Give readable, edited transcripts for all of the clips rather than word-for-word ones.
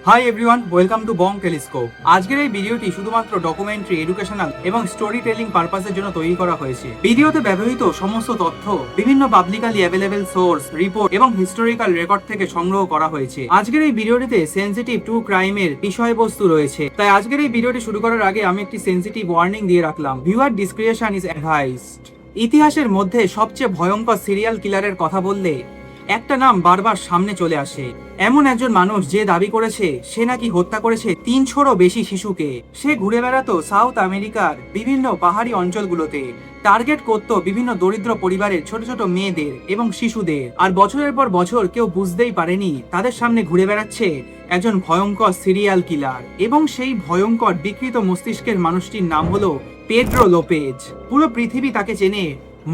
Hi everyone, welcome to Bong telescope. আজকের এই ভিডিওটি শুধুমাত্র ডকুমেন্টারি, এডুকেশনাল এবং স্টোরি টেলিং পারপাসের জন্য তৈরি করা হয়েছে। ভিডিওতে ব্যবহৃত সমস্ত তথ্য বিভিন্ন পাবলিকালি অ্যাভেলেবেল সোর্স, রিপোর্ট এবং হিস্টোরিক্যাল রেকর্ড থেকে সংগ্রহ করা হয়েছে। আজকের এই ভিডিওটিতে সেনসিটিভ টু ক্রাইমের বিষয়বস্তু রয়েছে, তাই আজকের এই ভিডিওটি শুরু করার আগে আমি একটি সেনসিটিভ ওয়ার্নিং দিয়ে রাখলাম। Viewer description is advised. ইতিহাসের মধ্যে সবচেয়ে ভয়ঙ্কর সিরিয়াল কিলারের কথা বললে একটা নাম বারবার সামনে চলে আসে। এমন একজন মানুষ যে দাবি করেছে সে নাকি হত্যা করেছে 300-রও বেশি শিশুকে। সে ঘুরে বেড়াতো সাউথ আমেরিকার বিভিন্ন পাহাড়ি অঞ্চলগুলোতে, টার্গেট করতো বিভিন্ন দরিদ্র পরিবারের ছোট ছোট মেয়েদের এবং শিশুদের। আর বছরের পর বছর কেউ বুঝতেই পারেনি তাদের সামনে ঘুরে বেড়াচ্ছে একজন ভয়ঙ্কর সিরিয়াল কিলার। এবং সেই ভয়ঙ্কর বিকৃত মস্তিষ্কের মানুষটির নাম হলো পেড্রো লোপেজ। পুরো পৃথিবী তাকে চেনে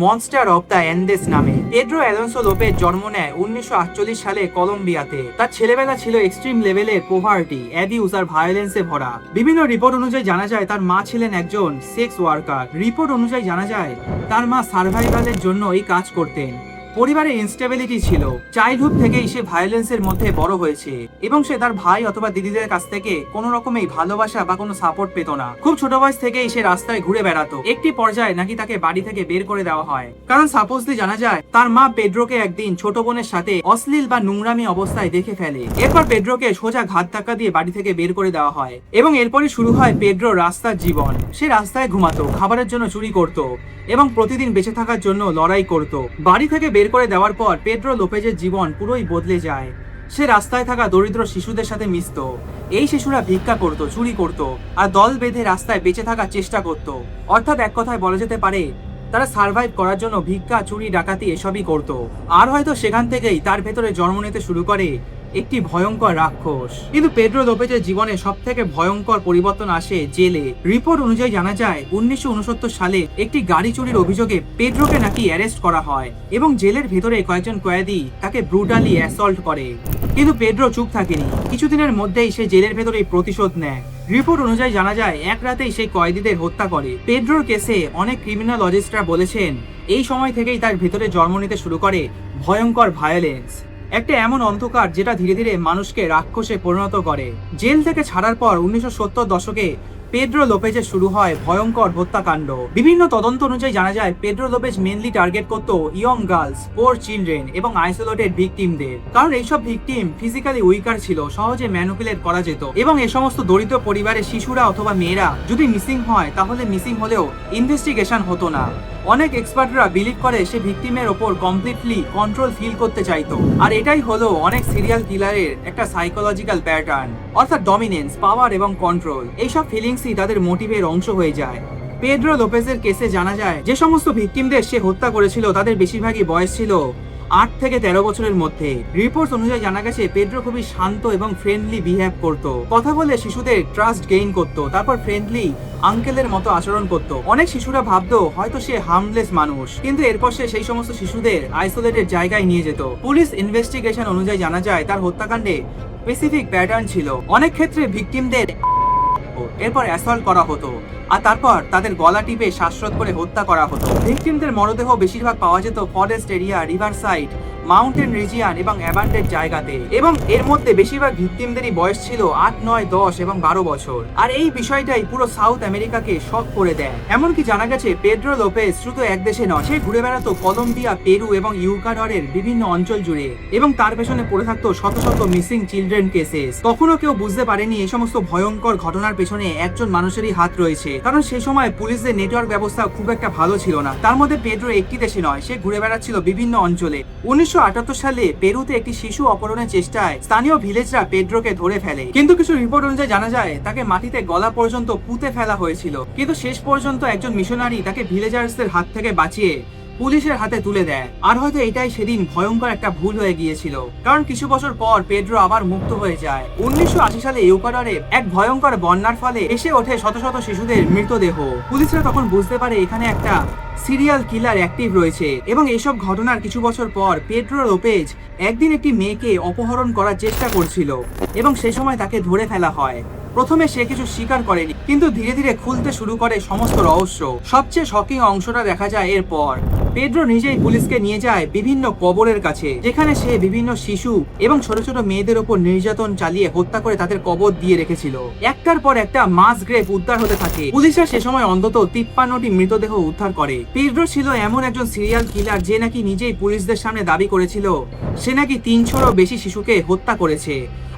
মনস্টার অফ দ্য অ্যান্ডেস নামে। পেড্রো অ্যালোনসো লোপেজ জন্ম নেয় 1948 সালে কলম্বিয়াতে। তার ছেলেবেলা ছিল এক্সট্রিম লেভেলের পোভার্টি, অ্যাবিউজ আর ভায়োলেন্সে ভরা। বিভিন্ন রিপোর্ট অনুযায়ী জানা যায় তার মা ছিলেন একজন সেক্স ওয়ার্কার। রিপোর্ট অনুযায়ী জানা যায় তার মা সার্ভাইভালের জন্য এই কাজ করতেন। পরিবারে ইনস্টেবিলিটি ছিল। চাইল্ডহুড থেকেই সে ভায়োলেন্সের মধ্যে বড় হয়েছে এবং সে তার ভাই অথবা দিদিদের কাছ থেকে কোনো রকমেই ভালোবাসা বা কোনো সাপোর্ট পেত না। খুব ছোট বয়স থেকেই সে রাস্তায় ঘুরে বেড়াতো। একটি পর্যায়ে নাকি তাকে বাড়ি থেকে বের করে দেওয়া হয়, কারণ সাপোজলি জানা যায় তার মা পেড্রোকে একদিন ছোট বোনের সাথে অশ্লীল বা নোংরামি অবস্থায় দেখে ফেলে। এরপর পেড্রোকে সোজা ঘাত ধাক্কা দিয়ে বাড়ি থেকে বের করে দেওয়া হয় এবং এরপরই শুরু হয় পেড্রোর রাস্তার জীবন। সে রাস্তায় ঘুমাতো, খাবারের জন্য চুরি করত এবং প্রতিদিন বেঁচে থাকার জন্য লড়াই করত। বাড়ি থেকে বের করে দেওয়ার পর পেড্রো লোপেজের জীবন পুরোই বদলে যায়। সে রাস্তায় থাকা দরিদ্র শিশুদের সাথে মিশত। এই শিশুরা ভিক্ষা করত, চুরি করত আর দল বেঁধে রাস্তায় বেঁচে থাকার চেষ্টা করত। অর্থাৎ এক কথায় বলা যেতে পারে তারা সার্ভাইভ করার জন্য ভিক্ষা, চুরি, ডাকাতি এসবই করত। আর হয়তো সেখান থেকেই তার ভেতরে জন্ম নিতে শুরু করে একটি ভয়ঙ্কর রাক্ষস। কিন্তু পেড্রো লোপেজের জীবনে সব থেকে ভয়ঙ্কর পরিবর্তন আসে জেলে। রিপোর্ট অনুযায়ী জানা যায় 1969 সালে একটি গাড়ি চুরির অভিযোগে পেড্রোকে নাকি অ্যারেস্ট করা হয় এবং জেলের ভেতরে কয়েকজন কয়েদি তাকে ব্রুটালি অ্যাসল্ট করে। কিন্তু পেড্রো চুপ থাকেনি। কিছুদিনের মধ্যেই সে জেলের ভেতরে প্রতিশোধ নেয়। রিপোর্ট অনুযায়ী জানা যায় এক রাতেই সেই কয়েদিদের হত্যা করে। পেড্রোর কেসে অনেক ক্রিমিনোলজিস্টরা বলেছেন এই সময় থেকেই তার ভেতরে জন্ম নিতে শুরু করে ভয়ঙ্কর ভায়োলেন্স, একটা এমন অন্ধকার যেটা ধীরে ধীরে মানুষকে রাক্ষসে পরিণত করে। জেল থেকে ছাড়ার পর 1970 দশকে পেড্রো লোপেজের শুরু হয় ভয়ঙ্কর হত্যাকাণ্ড। বিভিন্ন তদন্ত অনুযায়ী জানা যায় পেড্রো লোপেজ মেনলি টার্গেট করত ইয়ং গার্লস, পোর চিলড্রেন এবং আইসোলেটেড ভিকটিমদের, কারণ এইসব ভিকটিম ফিজিক্যালি উইকার ছিল, সহজে ম্যানুপুলেট করা যেত এবং এই সমস্ত দরিদ্র পরিবারের শিশুরা অথবা মেয়েরা যদি মিসিং হয় তাহলে মিসিং হলেও ইনভেস্টিগেশন হতো না। অনেক এক্সপার্টরা বিলিভ করে সে ভিকটিমের ওপর কমপ্লিটলি কন্ট্রোল ফিল করতে চাইতো। আর এটাই হলো অনেক সিরিয়াল কিলারের একটা সাইকোলজিক্যাল প্যাটার্ন, অর্থাৎ ডমিনেন্স, পাওয়ার এবং কন্ট্রোল। এইসব ফিলিংসই তাদের মোটিভের অংশ হয়ে যায়। পেড্রো লোপেজের কেসে জানা যায় যে সমস্ত ভিকটিমদের সে হত্যা করেছিল তাদের বেশিরভাগই বয়স ছিল 8 থেকে 13 বছরের মধ্যে। রিপোর্ট অনুযায়ী জানা গেছে পেড্রো খুবই শান্ত এবং ফ্রেন্ডলি বিহেভ করত, কথা বলে শিশুদের ট্রাস্ট গেইন করত, তারপর ফ্রেন্ডলি আঙ্কেলের মতো আচরণ করত। অনেক শিশুরা ভাবতো হয়তো সে হার্মলেস মানুষ, কিন্তু এরপর সে সেই সমস্ত শিশুদের আইসোলেটেড জায়গায় নিয়ে যেত। পুলিশ ইনভেস্টিগেশন অনুযায়ী জানা যায় তার হত্যাকাণ্ডে স্পেসিফিক প্যাটার্ন ছিল। অনেক ক্ষেত্রে ভিকটিমদের এরপর অ্যাসল্ট করা হতো আর তারপর তাদের গলা টিপে শ্বাসরোধ করে হত্যা করা হতো। ভিকটিমদের মরদেহ বেশিরভাগ পাওয়া যেত forest area, river side, mountain region এবং অ্যাবান্ডেড জায়গাতে। এবং এর মধ্যে বেশিরভাগ ভিকটিমদেরই বয়স ছিল 8, 9, 10 এবং 12 বছর। আর এই বিষয়টাই পুরো সাউথ আমেরিকাকে শক করে দেয়। এমনকি জানা গেছে পেড্রো লোপেজ শুধু এক দেশে নয়, সে ঘুরে বেড়াতো কলম্বিয়া, পেরু এবং ইউকাডরের বিভিন্ন অঞ্চল জুড়ে এবং তার পেছনে পড়ে থাকতো শত শত মিসিং চিলড্রেন কেসেস। কখনো কেউ বুঝতে পারেনি এই সমস্ত ভয়ঙ্কর ঘটনার পেছনে একজন মানুষেরই হাত রয়েছে, কারণ সেই সময় পুলিশদের নেটওয়ার্ক ব্যবস্থা খুব একটা ভালো ছিল না। তার মধ্যে পেড্রো একটি দেশে নয়, সে ঘুরে বেড়াচ্ছিল বিভিন্ন অঞ্চলে। 1978 সালে পেরুতে একটি শিশু অপহরণের চেষ্টায় স্থানীয় ভিলেজরা পেড্রোকে ধরে ফেলে, কিন্তু কিছু রিপোর্ট অনুযায়ী জানা যায় তাকে মাটিতে গলা পর্যন্ত পুঁতে ফেলা হয়েছিল। কিন্তু শেষ পর্যন্ত একজন মিশনারি তাকে ভিলেজার্সদের হাত থেকে বাঁচিয়ে পুলিশের হাতে তুলে দেয়। আর হয়তো এটাই সেদিন ভয়ঙ্কর একটা ভুল হয়ে গিয়েছিল, কারণ কিছু বছর পর পেড্রো আবার মুক্ত হয়ে যায়। 1980 সালে ইউকাডরে এক ভয়ঙ্কর বন্যার ফলে এসে ওঠে শত শত শিশুদের মৃতদেহ। পুলিশরা তখন বুঝতে পারে এখানে একটা সিরিয়াল কিলার অ্যাক্টিভ রয়েছে এবং এইসব ঘটনার কিছু বছর পর পেড্রো লোপেজ একদিন একটি মেয়েকে অপহরণ করার চেষ্টা করছিল এবং সে সময় তাকে ধরে ফেলা হয়। প্রথমে সে কিছু স্বীকার করেনি, কিন্তু ধীরে ধীরে খুলতে শুরু করে সমস্ত রহস্য। সবচেয়ে শকিং অংশটা দেখা যায় এরপর। পেড্রো নিজেই পুলিশকে নিয়ে যায় বিভিন্ন কবরের কাছে, যেখানে সে বিভিন্ন শিশু এবং ছোট ছোট মেয়েদের উপর নির্যাতন চালিয়ে হত্যা করে তাদের কবর দিয়ে রেখেছিল। একটার পর একটা মাস গ্রেভ উদ্ধার হতে থাকে। পুলিশরা সে সময় অন্তত 53টি মৃতদেহ উদ্ধার করে। পেড্রো ছিল এমন একজন সিরিয়াল কিলার যে নাকি নিজেই পুলিশদের সামনে দাবি করেছিল সে নাকি 300রও বেশি শিশুকে হত্যা করেছে।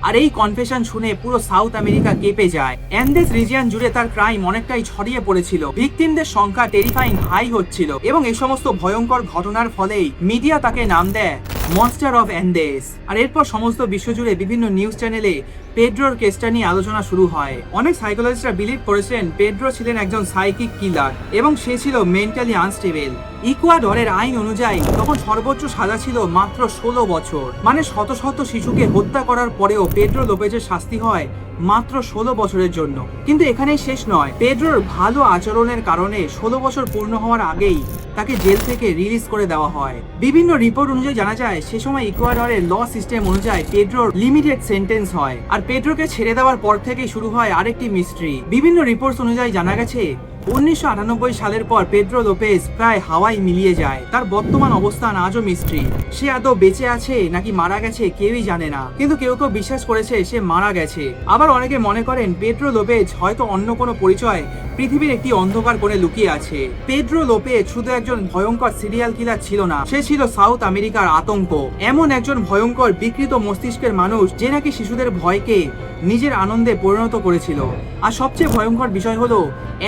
আর এই কনফেশন শুনে পুরো সাউথ আমেরিকা কেঁপে যায়। অ্যান্ডেস রিজিয়ন জুড়ে তার ক্রাইম অনেকটাই ছড়িয়ে পড়েছিল। ভিকটিমদের সংখ্যা টেরিফাইং হাই হচ্ছিল এবং এই সমস্ত ভয়ঙ্কর ঘটনার ফলেই মিডিয়া তাকে নাম দেয় মনস্টার অফ অ্যান্ডেস। আর এরপর সমস্ত বিশ্বজুড়ে বিভিন্ন নিউজ চ্যানেলে পেড্রোর কেসটা নিয়ে আলোচনা শুরু হয়। অনেক সাইকোলজিস্টরা বিলিভ করেছেন পেড্রো ছিলেন একজন সাইকিক কিলার এবং সে ছিল মেন্টালি আনস্টেবল। ইকুয়াডরের আইন অনুযায়ী তখন সর্বোচ্চ সাজা ছিল মাত্র 16 বছর, মানে শত শত শিশুকে হত্যা করার পরেও পেড্রো লোপেজের শাস্তি হয় মাত্র 16 বছরের জন্য। কিন্তু এখানেই শেষ নয়, পেড্রোর ভালো আচরণের কারণে 16 বছর পূর্ণ হওয়ার আগেই তাকে জেল থেকে রিলিজ করে দেওয়া হয়। বিভিন্ন রিপোর্ট অনুযায়ী জানা যায় সে সময় ইকুয়াডরের ল সিস্টেম অনুযায়ী পেড্রোর লিমিটেড সেন্টেন্স হয়, আর পেড্রোকে ছেড়ে দেওয়ার পর থেকেই শুরু হয় আরেকটি মিস্ট্রি। বিভিন্ন রিপোর্টস অনুযায়ী জানা গেছে 1998 সালের পর পেড্রো লোপেজ প্রায় হাওয়ায় মিলিয়ে যায়। তার বর্তমান অবস্থান আজও মিস্ট্রি। সে আদৌ বেঁচে আছে নাকি মারা গেছে কেউই জানে না, কিন্তু কেউ কেউ বিশ্বাস করেছে সে মারা গেছে। আবার অনেকে মনে করেন পেড্রো লোপেজ হয়তো অন্য কোনো পরিচয় পৃথিবীর একটি অন্ধকার কোণে লুকিয়ে আছে। পেড্রো লোপেজ শুধু একজন ভয়ঙ্কর সিরিয়াল কিলার ছিল না, সে ছিল সাউথ আমেরিকার আতঙ্ক। এমন একজন ভয়ঙ্কর বিকৃত মস্তিষ্কের মানুষ যে নাকি শিশুদের ভয়কে নিজের আনন্দে পরিণত করেছিল। আর সবচেয়ে ভয়ঙ্কর বিষয় হলো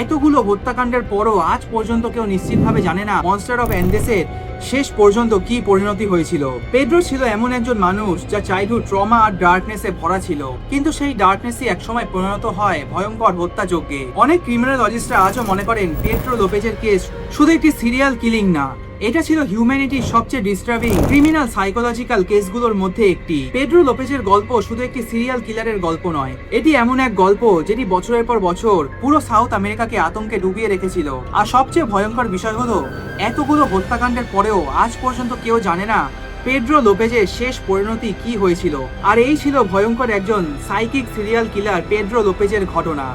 এতগুলো হত্যাকাণ্ডের পরও আজ পর্যন্ত কেউ নিশ্চিতভাবে জানে না মনস্টার অফ অ্যান্ডেসের শেষ পর্যন্ত কি পরিণতি হয়েছিল। পেড্রো ছিল এমন একজন মানুষ যা চাইল্ডহুড ট্রমা আর ডার্কনেসে ভরা ছিল, কিন্তু সেই ডার্কনেসই একসময় পরিণত হয় ভয়ঙ্কর হত্যাযজ্ঞে। অনেক ক্রিমিনোলজিস্টরা আজও মনে করেন পেড্রো লোপেজের কেস শুধু একটি সিরিয়াল কিলিং না, এটা ছিল হিউম্যানিটির সবচেয়ে ডিস্টার্বিং ক্রিমিনাল সাইকোলজিক্যাল কেসগুলোর মধ্যে একটি। পেড্রো লোপেজের গল্প শুধু একটি সিরিয়াল কিলারের গল্প নয়, এটি এমন এক গল্প যেটি বছরের পর বছর পুরো সাউথ আমেরিকাকে আতঙ্কে ডুবিয়ে রেখেছিল। আর সবচেয়ে ভয়ঙ্কর বিষয় হলো এতগুলো হত্যাকাণ্ডের পরেও আজ পর্যন্ত কেউ জানে না পেড্রো লোপেজের শেষ পরিণতি কি হয়েছিল। আর এই ছিল ভয়ঙ্কর একজন সাইকিক সিরিয়াল কিলার পেড্রো লোপেজের ঘটনা।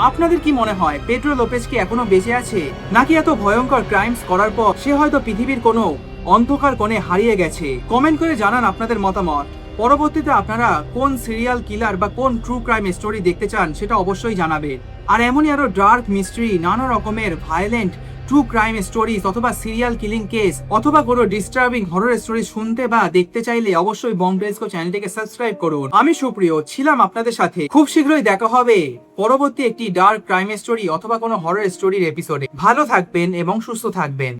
আপনাদের কি মনে হয় পেড্রো লোপেজ কি এখনো বেঁচে আছে, নাকি এত ভয়ঙ্কর ক্রাইমস করার পর সে হয়তো পৃথিবীর কোনো অন্ধকার কোণে হারিয়ে গেছে? কমেন্ট করে জানান আপনাদের মতামত। পরবর্তীতে আপনারা কোন সিরিয়াল কিলার বা কোন ট্রু ক্রাইম স্টোরি দেখতে চান সেটা অবশ্যই জানাবেন। আর এমনই আরো ডার্ক মিস্ট্রি, নানা রকমের ভায়োলেন্ট ট্রু ক্রাইম স্টোরিজ অথবা সিরিয়াল কিলিং কেস অথবা কোনো ডিস্টার্বিং হরর স্টোরি শুনতে বা দেখতে চাইলে অবশ্যই বম্বেস্কো চ্যানেলটিকে সাবস্ক্রাইব করুন। আমি সুপ্রিয় ছিলাম আপনাদের সাথে। খুব শীঘ্রই দেখা হবে পরবর্তী একটি ডার্ক ক্রাইম স্টোরি অথবা কোনো হরর স্টোরির এপিসোডে। ভালো থাকবেন এবং সুস্থ থাকবেন।